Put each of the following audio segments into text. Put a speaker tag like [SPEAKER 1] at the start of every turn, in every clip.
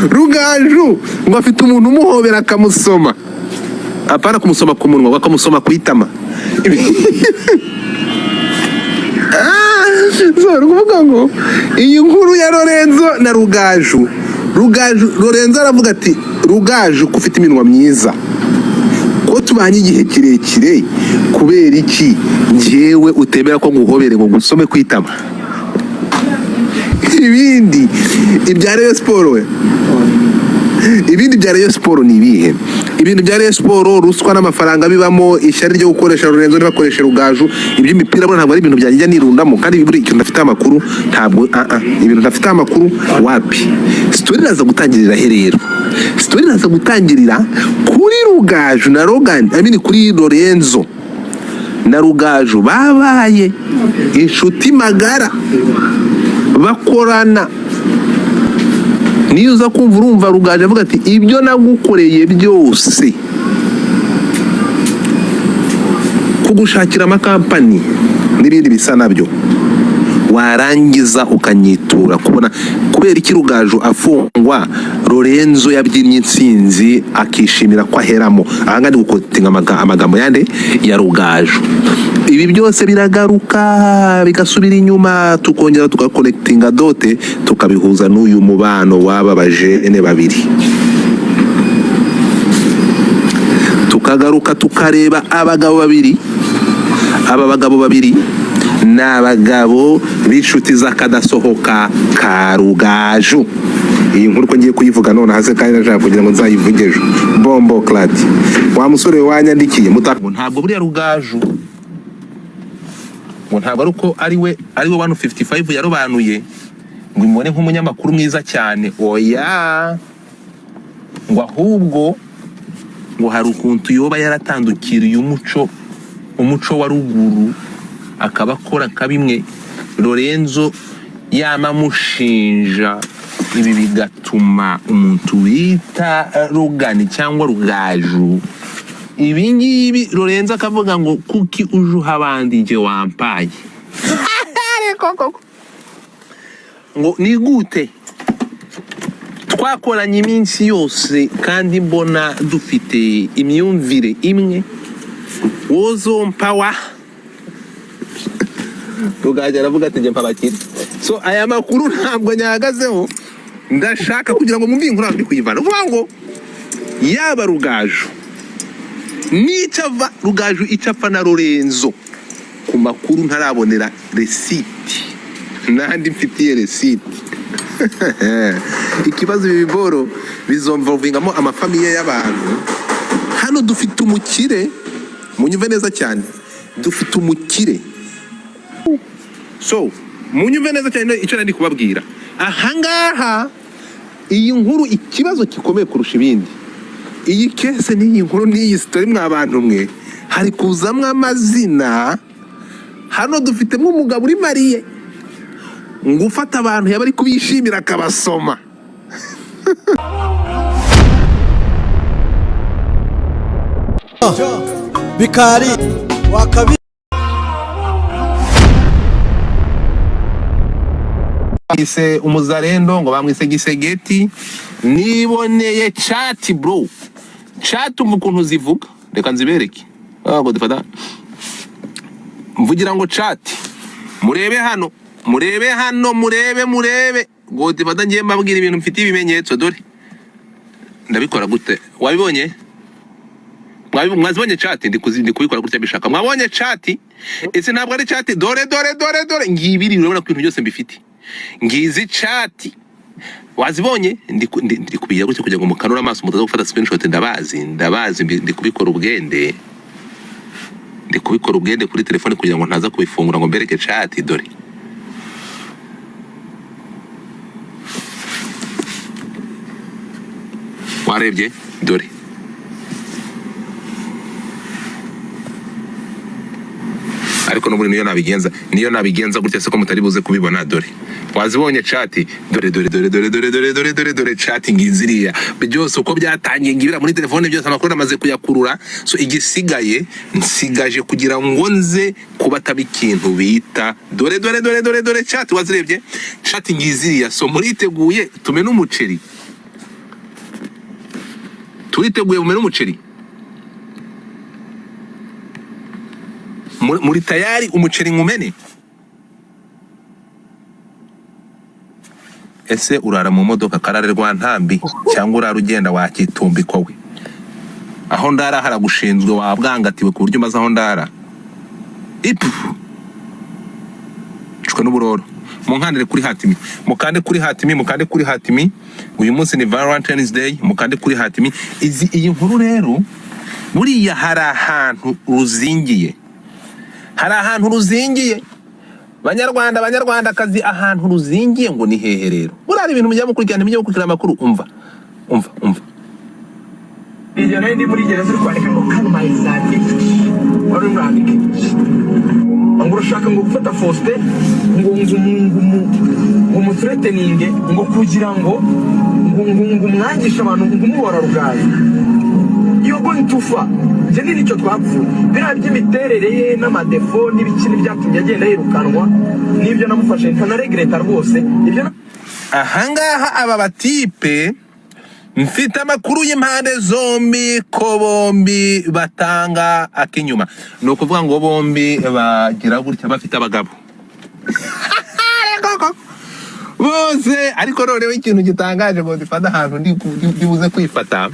[SPEAKER 1] Rugaju ngo afite umuntu umuhobera akamusoma, apana kumusoma ku munwa, bakamusoma ku itama. Ruvuga ngo iyi nkuru ya Lorenzo na Rugaju. Lorenzo aravuga ati Rugaju ko ufite iminwa myiza, ko tubanye igihe kirekire, kubera iki njyewe utemera ko nguhobere ngo gusome kwitama? Ibindi ibya Rayon Sport we, ibindi bya Rayon Sport ni ibihe? Ibintu bya Rayon Sport, ruswa n'amafaranga bibamo, ishyari ryo gukoresha Lorenzo ntibakoreshe Rugaju. Iby'imipira bwo ntabwo ari ibintu byajya nirundamo, kandi biburi ikintu ndafite amakuru ntabwo ibintu ndafite amakuru wapi. Story naza gutangirira herero, story naza gutangirira kuri Rugaju na Rogani, kuri Lorenzo na Rugaju babaye inshuti magara, bakorana. Niyo uza kumva urumva Rugaju avuga ati ibyo nagukoreye byose, kugushakira amakampani n'ibindi bisa nabyo, warangiza ukanyitura kubona kubera iki Rugaju afungwa, Lorenzo yabyinnye intsinzi akishimira ko aheramo. Ahanga ndi gukotinga amagambo yande ya Rugaju. Ibi byose biragaruka bigasubira inyuma, tukongera tugakonekitinga dote, tukabihuza n'uyu mubano wababaje ene babiri, tukagaruka tukareba abagabo babiri. Aba bagabo babiri n'abagabo b'inshuti z'akadasohoka ka Rugaju. Iyi nkuru ko ngiye kuyivuga none hase kandi naje kugira ngo nzayivugeje bombo clad. Wa musore wanyandikiye mutako ntabwo buri Rugaju ngo ntabwo aruko ari we 155 yarobanuye ngo imubone nk'umunyamakuru mwiza cyane. Oya, ngo ahubwo ngo hari ukuntu yoba yaratandukiriye umuco wa ruguru, akaba akora kabimwe Lorenzo yamamushinja. Ibi bigatuma umuntu wita Rugani cyangwa Rugaju, ibi ngibi Lorenzo akavuga ngo kuki ujuha abandi nje wampaye. Ngo ni gute twakoranye iminsi yose kandi mbona dufite imyumvire imwe, wozo mpawa. Rugaju aravuga ati nje mpabakira. So aya makuru ntabwo nyahagazeho, ndashaka kugira ngo mumve inkuru ndi kuyivana. Uvuga ngo yaba Rugaju nicava Rugaju icapfa na Lorenzo, ku makuru ntarabonera receipt, nandi mfitiye receipt. Ikibazo ibi biboro bizomvovingamo amafamiye y'abantu. Hano dufite umukire, munyumve neza cyane, dufite umukire. So munyumve neza cyane icyo nandi kubabwira. Ahangaha iyi nkuru ikibazo gikomeye kurusha ibindi, iyi kese n'iyi nkuru n'iyi story mw'abantu mwe, hari kuzamwa amazina. Hano dufitemo umugabo uri mariye, ngo ufata abantu yaba ari kubishimira akabasoma.
[SPEAKER 2] Bikari wakabi
[SPEAKER 1] Yise umuzarendo ngo bamwise gisegeti. Niboneye chat bro, chat umukuntu zivuga, reka nzibereke. Ngo dufata mvugira ngo chat, murebe hano murebe ngo dufata ngiye mbabwira ibintu mfite ibimenyetso. Dore ndabikora gute? Wabibonye? Mwazibonye chat? Ndi kubikora gutya bishaka. Mwabonye chat? Ese ntabwo ari chat. Dore ngibiri urabona ko ibintu byose mbifite. Ngizi chat wazibonye, ndi kubigira gutya kugira ngo mukanura amaso mutaza gufata screenshot. Ndabazi ndi kubikora ubwende, kuri telefone kugira ngo ntaza kubifungura ngo mbereke chat. Dore warebye? Dore ariko no muri niyo nabigenza gutya se ko mutari buze kubibona. Dore wazibonye chat? Dore chat ngiziriya byose uko byatangiye ngibira muri telefone byose amakuru namaze kuyakurura. So igisigaye nsigaje kugira ngo nze kubata bikintu bita dore chat. Wazirebye chat ngiziriya? So muriteguye tumena umuceri turiteguye bumene umuceri muri tayari umuceri ngumene ese urara mu modoka kararerwa ntambi cyangwa urara ugenda wakitumbiko we aho ndara haragushinzwe wabwangatiwe ku buryo maze aho ndara ipu cukwe n'uburoro munkandire kuri hatimi mukande kuri hatimi uyu munsi ni Valentine's Day mukande kuri hatimi iyi nkuru rero buriya hari ahantu ruzingiye banyarwandakazi ahantu ruzingiye ngo ni hehe rero burari ibintu mujya mukurikirana amakuru umva
[SPEAKER 3] iyo nayo ndi muri gereza uri kwandika ngo kanuma izandi wari umwandike ngo urashaka ngo gufata Faustin ngo umuthreateninge ngo kugira ngo umwangishe abantu ngo umubora Rugaju you're going too far je nicyo twapfuye biriya by'imiterere ye n'amadefo n'ibikini byatumye agenda yirukanwa n'ibyo namufashe ntanaregreta rwose ibyo
[SPEAKER 1] ahangaha aba batipe mfite amakuru y'impande zombi ko bombi batanga akinyuma no kuvuga ngo bombi bagira gutya bafite abagabo bose ariko noneho ikintu gitangaje ngo difata ahantu ndibuze kwifata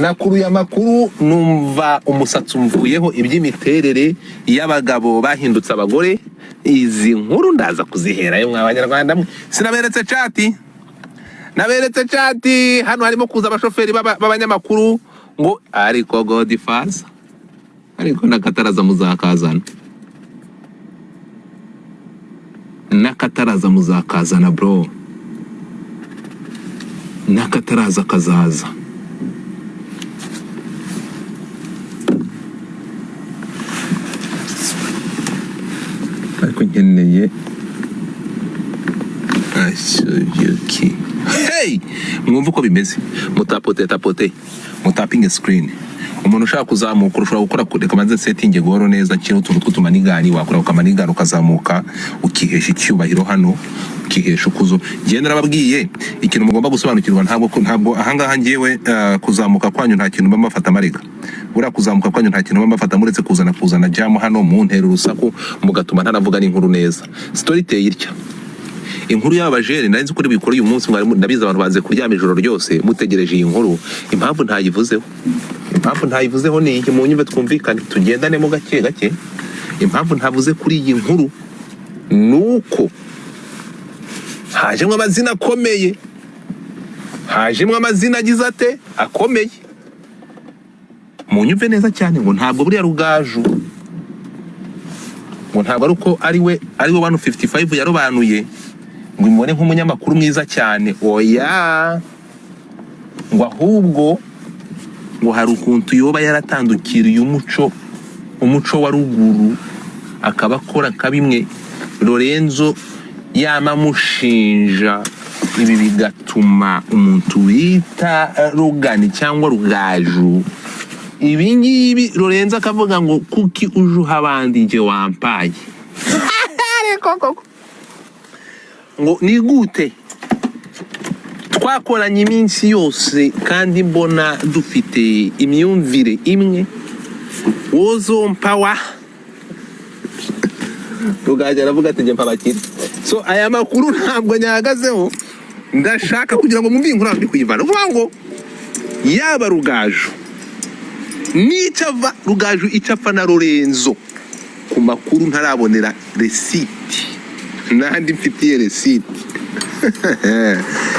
[SPEAKER 1] nakuruye amakuru numva umusatsi umvuyeho iby'imiterere y'abagabo bahindutse abagore izi nkuru ndaza kuzihera yo mw'abanyarwanda sinaberetse chati hano harimo kuza abashoferi b'abanyamakuru ngo ariko Godfather ariko nakataraza muzakazana bro nakataraza kazaza ariko nkeneye ashoyuki hey mwumva uko bimeze mutapote mutapinge screen umuntu ushaka kuzamuka ushobora gukora kureka manze setting goro neza kino utuntu tw'utumanigani wakora ukamanigana ukazamuka ukihesha icyubahiro hano ukihesha ukuzo genda narababwiye ikintu mugomba gusobanukirwa ntabwo ahangaha ngiyewe kuzamuka kwanyu nta kintu bamafata amarega bura kuzamuka kwanyu nta kintu bamafata muretse kuzana jam hano mu ntero rusaku mugatuma ntanavuga n'inkuru neza story teye irya inkuru y'abajene nari nzi ko bikora uyu munsi mwari ndabiza abantu baze kuryama ijoro ryose mutegereje iyi nkuru impamvu ntayivuzeho ni iki mu nyumve twumvikane tugendane mu gake impamvu ntavuze kuri iyi nkuru nuko hajemwe amazina akomeye hajemwe amazina agize ate akomeye mu nyumve neza cyane ngo ntabwo buriya Rugaju ngo ntabwo ari uko ari we 155 yarobanuye ngo imubone nk'umunyamakuru mwiza cyane oya ngo ahubwo ngo hari ukuntu yoba yaratandukiriye umuco wa ruguru akaba akora kabimwe Lorenzo yamamushinja ibi bigatuma umuntu wita Rugani cyangwa Rugaju ibi ngibi Lorenzo akavuga ngo kuki ujuha abandi nje wampaye ngo ni gute twakoranye iminsi yose kandi mbona dufite imyumvire imwe wozompawa Rugaju aravuga ati nje mpabakire so aya makuru ntabwo nyahagazeho ndashaka kugira ngo mwumve inkuru ndi kuyivana uvuga ngo yaba Rugaju nicava Rugaju icapfa na Lorenzo ku makuru ntarabonera receipt nandi mfitiye receipt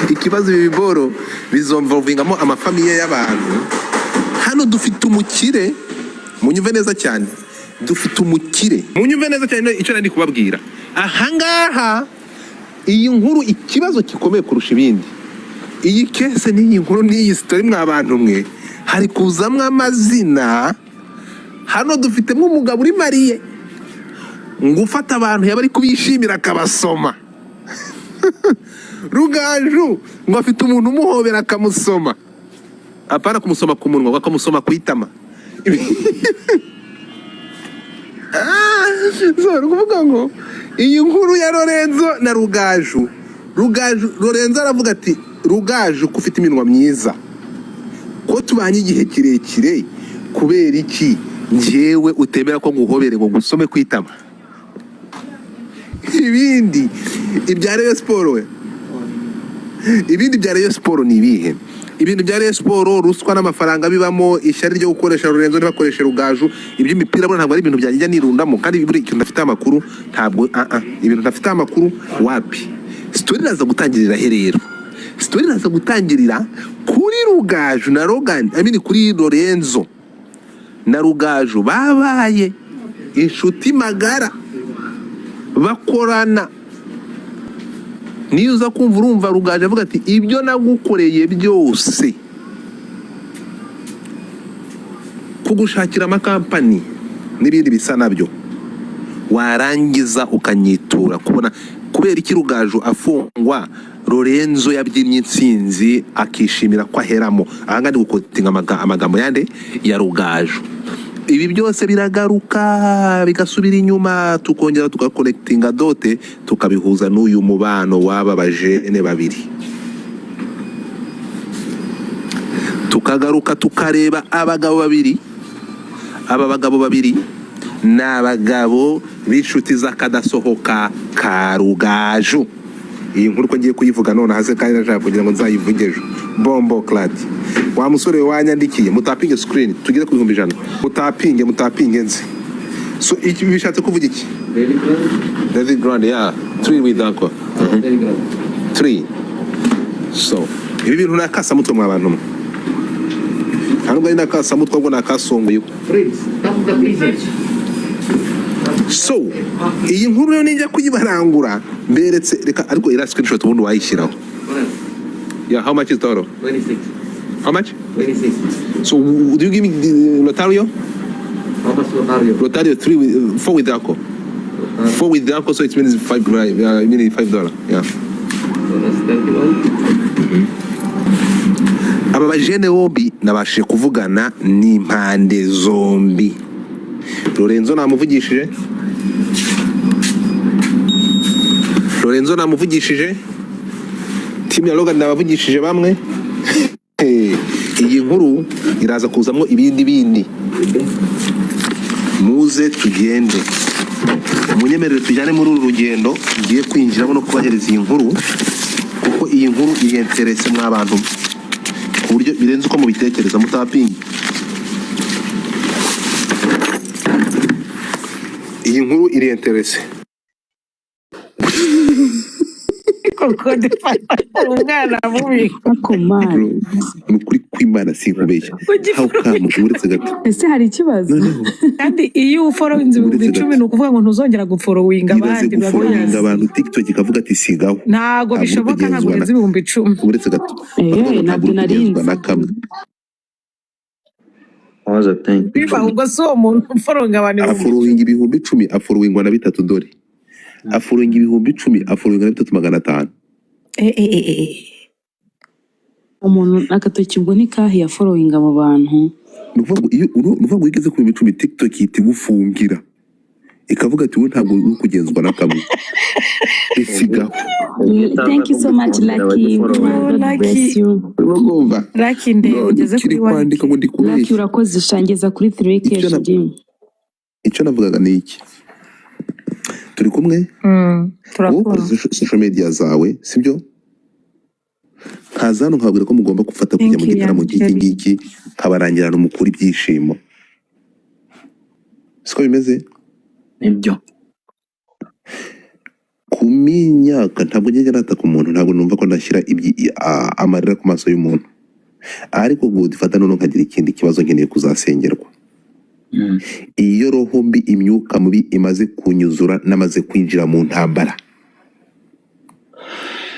[SPEAKER 1] ikibazo biboro bizomvovingamo amafamiye y'abantu hano dufite umukire munyumve neza cyane munyumve neza cyane icyo nandi kubabwira ahangaha iyi nkuru ikibazo gikomeye kurusha ibindi iyi kese n'iyi nkuru n'iyi story mw'abantu mwe hari kuzamwa amazina hano dufitemo umugabo uri mariye ngo ufata abantu yabari kubishimira akabasoma Rugaju ngo afite umuntu umuhobera akamusoma apana kumusoma ku munwa akamusoma ku itama so rukuvuga ngo iyi nkuru ya Lorenzo na Rugaju Lorenzo aravuga ati Rugaju kufite iminwa myiza ko tubanye igihe kirekire kubera iki njyewe utemera ko nguhobere ngo gusome kwitama ibindi ibya Rayon Sport we ibindi bya Rayon Sport ni ibihe ibintu bya Rayon Sport ruswa n'amafaranga bibamo ishyari ryo gukoresha Lorenzo ntibakoreshe Rugaju iby'imipira bwo ntabwo ari ibintu byanjye nirundamo kandi buri ikintu ndafite amakuru ntabwo ibintu ndafite amakuru wapi story naza gutangirira herero story naza gutangirira kuri Rugaju na Rogani kuri Lorenzo na Rugaju babaye inshuti magara bakorana niyo uza kumva urumva Rugaju avuga ati ibyo nagukoreye byose kugushakira amakampani n'ibindi bisa nabyo warangiza ukanyitura kubera iki Rugaju afungwa Lorenzo yabyimye intsinzi akishimira ko aheramo ahangandi gukotinga amagambo yande ya Rugaju ibi byose biragaruka bigasubira inyuma tukongera tugakolektinga dote tukabihuza n'uyu mubano waba bajene babiri tukagaruka tukareba abagabo babiri n'abagabo b'inshuti z'akadasohoka ka Rugaju iyi nkuru ko ngiye kuyivuga none hase kandi nashaka kugira ngo nzayivuge ejo bombo clad wa musore wanyandikiye mutapinge screen tugire ku 100 mutapinge nzi so iki bishatse kuvuga iki very grand yeah 3 with uncle 3 so ibi bintu nakasa mutwe mwa bantu ntabwo ari nakasa mutwe ahubwo nakasonguye so iyi nkuru rero ninjya kuyibarangura mberetse reka ariko ira screenshot ubundi wayishyiraho yeah how much is total
[SPEAKER 4] 26
[SPEAKER 1] how much
[SPEAKER 4] 26
[SPEAKER 1] so do you give me the Lotario
[SPEAKER 4] how much
[SPEAKER 1] Lotario 3 with 4 with the alcohol 4 with the alcohol so it means $5 yeah
[SPEAKER 4] so that's 31
[SPEAKER 1] aba bajene bombi nabashije kuvugana n'impande zombi Lorenzo namuvugishije team ya Logan nabavugishije bamwe iyi nkuru iraza kuzamwo ibindi muze tugende umunyemerere tujyane muri uru rugendo ngiye kwinjiramo no kubahereza iyi nkuru kuko iyi nkuru iyenterese mw'abantu ku buryo birenze uko mubitekereza mutapinga iyi nkuru iriyenterese
[SPEAKER 5] koko dufata umwana mubi
[SPEAKER 6] akomana
[SPEAKER 1] nukuri kw'Imana sinkubeshya how come uretse gato
[SPEAKER 6] ese hari ikibazo
[SPEAKER 5] kandi iyo uforowinze 10,000 ni ukuvuga ngo ntuzongera guforowinga abandi
[SPEAKER 1] bagoyaza abantu TikTok ikavuga ati sigaho
[SPEAKER 5] ntago bishoboka ntago urenze 10,000
[SPEAKER 1] uretse gato
[SPEAKER 6] ntabwo narinzi
[SPEAKER 1] nakamwe
[SPEAKER 4] waza thank
[SPEAKER 5] biba ubwo so umuntu uforonga abantu
[SPEAKER 1] aforowinga 10,000 aforowingwa na $3 aforowinga 10,000 aforowinga na $3,500
[SPEAKER 6] umuntu agatoki ubwo ni kahi yaforowinga mu bantu
[SPEAKER 1] nuvuga ngo igeze ku 10,000 TikTok itigufungira ikavuga ati we ntabwo uri kugenzwa na kamwe isigaho
[SPEAKER 6] thank you so much Lucky God bless you
[SPEAKER 5] Lucky nde ugeze kuri
[SPEAKER 1] kwandika ngo ndikubeshye
[SPEAKER 6] Lucky urakoze shangeza kuri 3K
[SPEAKER 1] icyo navugaga ni iki turi kumwe
[SPEAKER 5] turakora
[SPEAKER 1] social media zawe sibyo kazano nkabwira ko mugomba gufata kujya mu gitaramo ngiki kabarangirana umukuru ibyishimo siko bimeze
[SPEAKER 4] nibyo
[SPEAKER 1] kuminyaka ntabwo njye nataka umuntu ntabwo numva ko ndashyira amarira ku maso y'umuntu ariko ngo dufata none nkagira ikindi kibazo nkeneye kuzasengerwa iyo roho mbi imyuka mubi imaze kunyuzura namaze kwinjira mu ntambara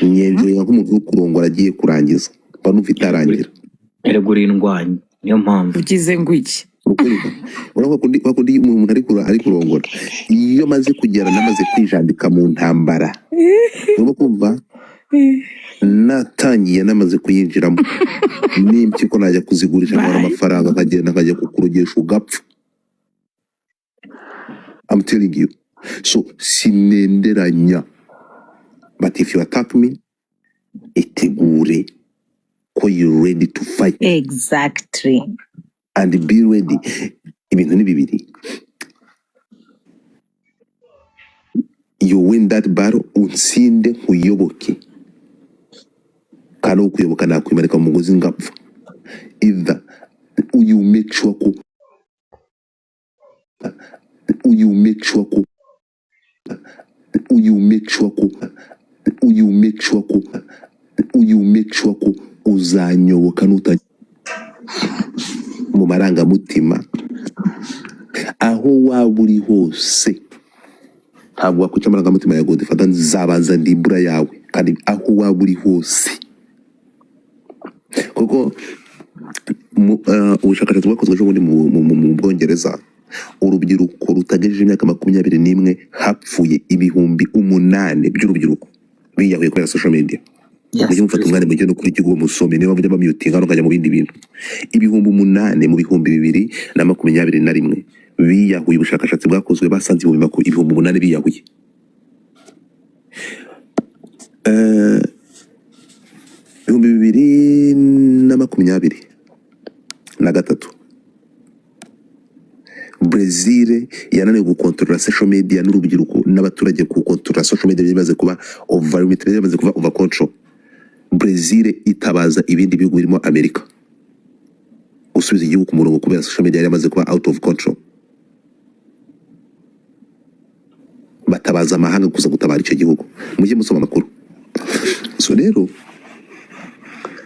[SPEAKER 1] nyenjeye nk'umuntu uri kurongora agiye kurangiza mba numva itarangira
[SPEAKER 4] eregura indwanyi niyo mpamvu
[SPEAKER 5] ugize ngo iki
[SPEAKER 1] wakundi umuntu ari kurongora iyo maze kugera namaze kwijandika mu ntambara urimo kumva natangiye namaze kuyinjiramo n'impyiko najya kuzigurisha nkabona amafaranga nkagenda nkajya kukurogesha ugapfa I'm telling you so sinenderanya but if you attack me itegure ko you ready to fight
[SPEAKER 5] Exactly.
[SPEAKER 1] and be ready. Ibintu ni bibiri. You win that battle, utsinde nkuyoboke. Kandi ukuyoboka nakwimarika mu mugozi ngapfa. Either you make sure ko uzanyoboka nuta mu marangamutima aho waba uri hose. Ntabwo wakwica amarangamutima ya Godfather, nzabanza ndimbura yawe kandi aho waba uri hose. Kuko ubushakashatsi bwakozwe ejo bundi mu Bwongereza, urubyiruko rutagejeje imyaka 21 hapfuye 8,000 by'urubyiruko biyahuye kubera social media. Mujye mufata umwanya mujye no kuri kigo musome niba mujya bamyutinga no kajya mu bindi bintu. 8,000 mu 2021 biyahuye. Ubushakashatsi bwakozwe basanze 8,000 biyahuye. 2023 Brazil yananiwe gukontorora social media n'urubyiruko n'abaturage gukontorora social media bimaze kuba over control. Brazil itabaza ibindi bihugu birimo Amerika gusubiza igihugu ku murongo kubera social media yamaze kuba out of control. Batabaza amahanga kuza gutabara icyo gihugu. Mujye musoma amakuru. So rero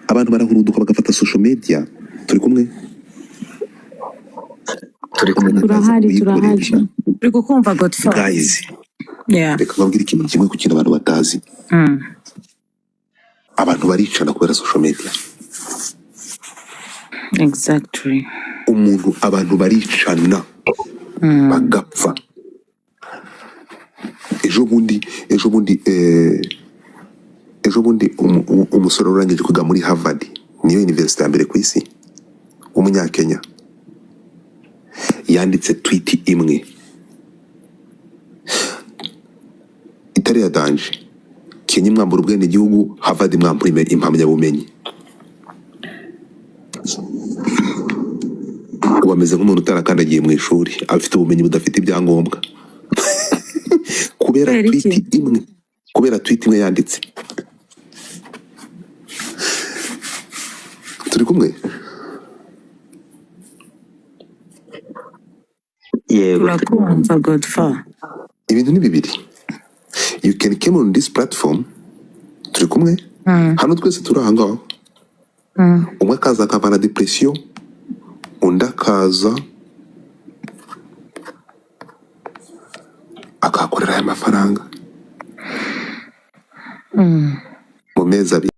[SPEAKER 1] abantu barahuruduka bagafata social media. Turi kumwe
[SPEAKER 6] turahari
[SPEAKER 5] Uri kukumva Godfather?
[SPEAKER 1] guys.
[SPEAKER 5] Yeah.
[SPEAKER 1] Reka mbabwire ikintu kimwe ku kintu abantu batazi. Abantu baricana kubera social media.
[SPEAKER 6] exactly.
[SPEAKER 1] Abantu baricana bagapfa. Ejo bundi umusore urangije kwiga muri Harvard, niyo university ya mbere ku isi, umunyakenya, yanditse tweet imwe itari ya danje. Kenya mwambura ubwene igihugu, Harvard mwambura impamyabumenyi. Wameze nk'umuntu utarakandagiye mu ishuri, afite ubumenyi budafite ibyangombwa. kubera tweet imwe yanditse. Turi kumwe?
[SPEAKER 5] Urakumva Godfather?
[SPEAKER 1] Ibintu ni bibiri. You can come on this platform. Turi kumwe? Hano twese turahanga. Umwe akaza akavana depression, undi akaza akakorera aya mafaranga mu mezi abiri.